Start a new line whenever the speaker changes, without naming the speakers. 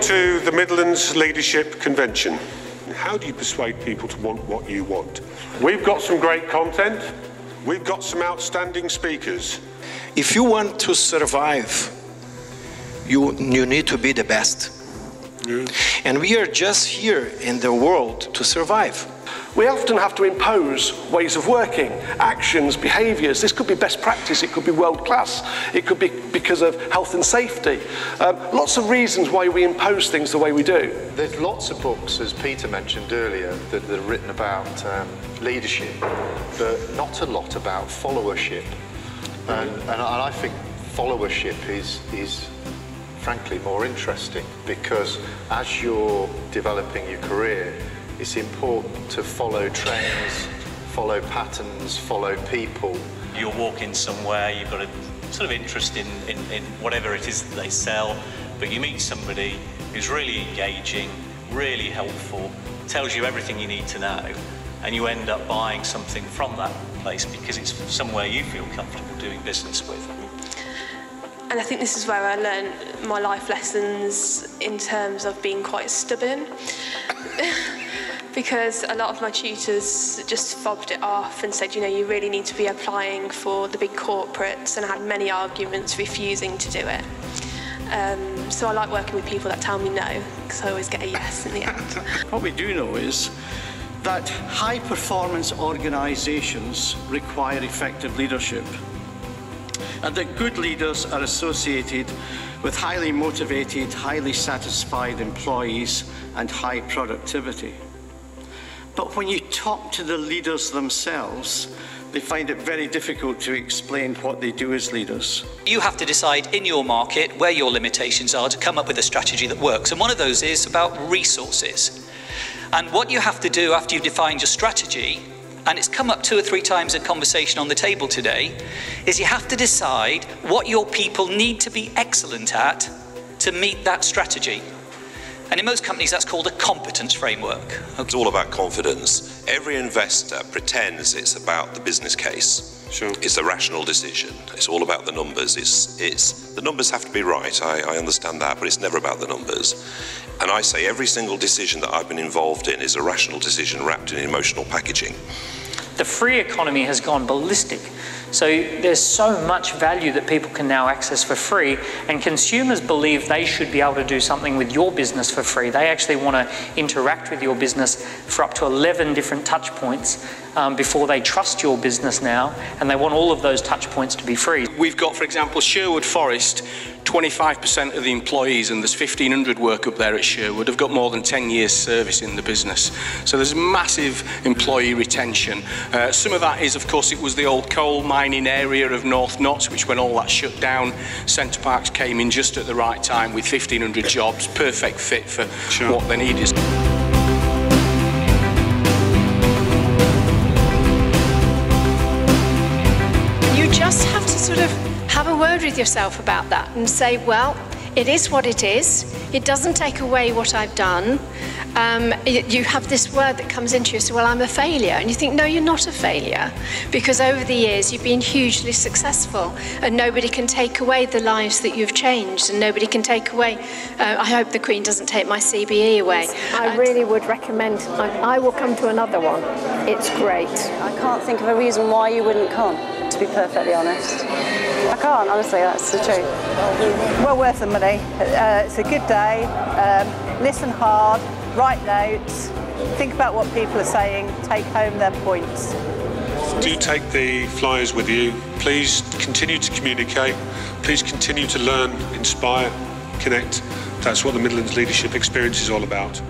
to the Midlands Leadership Convention. How do you persuade people to want what you want? We've got some great content. We've got some outstanding speakers.
If you want to survive, you need to be the best. Yeah. And we are just here in the world to survive.
We often have to impose ways of working, actions, behaviours. This could be best practice, it could be world class, it could be because of health and safety. Lots of reasons why we impose things the way we do.
There's lots of books, as Peter mentioned earlier, that are written about leadership, but not a lot about followership. And I think followership is frankly more interesting, because as you're developing your career, it's important to follow trends, follow patterns, follow people.
You're walking somewhere, you've got a sort of interest in whatever it is that they sell, but you meet somebody who's really engaging, really helpful, tells you everything you need to know, and you end up buying something from that place because it's somewhere you feel comfortable doing business with.
And I think this is where I learned my life lessons in terms of being quite stubborn. Because a lot of my tutors just fobbed it off and said, you know, you really need to be applying for the big corporates, and I had many arguments refusing to do it. So I like working with people that tell me no, because I always get a yes in the end.
What we do know is that high-performance organisations require effective leadership, and that good leaders are associated with highly motivated, highly satisfied employees and high productivity. But when you talk to the leaders themselves, they find it very difficult to explain what they do as leaders.
You have to decide in your market where your limitations are to come up with a strategy that works. And one of those is about resources. And what you have to do after you've defined your strategy, and it's come up 2 or 3 times in conversation on the table today, is you have to decide what your people need to be excellent at to meet that strategy. And in most companies, that's called a competence framework.
It's all about confidence. Every investor pretends it's about the business case.
Sure.
It's a rational decision. It's all about the numbers. The numbers have to be right. I understand that, but it's never about the numbers. And I say every single decision that I've been involved in is a rational decision wrapped in emotional packaging.
The free economy has gone ballistic. So there's so much value that people can now access for free, and consumers believe they should be able to do something with your business for free. They actually want to interact with your business for up to 11 different touch points before they trust your business now, and they want all of those touch points to be free.
We've got, for example, Sherwood Forest, 25% of the employees, and there's 1,500 work up there at Sherwood, have got more than 10 years service in the business. So there's massive employee retention. Some of that is, of course, it was the old coal mining area of North Notts, which when all that shut down, Centre Parcs came in just at the right time with 1,500 jobs, perfect fit for what they needed.
You just have to sort of have a word with yourself about that and say, well, it is what it is. It doesn't take away what I've done. You have this word that comes into you, so, well, I'm a failure. And you think, no, you're not a failure, because over the years you've been hugely successful, and nobody can take away the lives that you've changed, and nobody can take away, I hope the Queen doesn't take my CBE away.
I really would recommend, I will come to another one. It's great.
I can't think of a reason why you wouldn't come, to be perfectly honest. I can't, honestly, that's the truth.
Well worth the money. It's a good day. Listen hard, write notes, think about what people are saying, take home their points.
Do take the flyers with you. Please continue to communicate. Please continue to learn, inspire, connect. That's what the Midlands Leadership Experience is all about.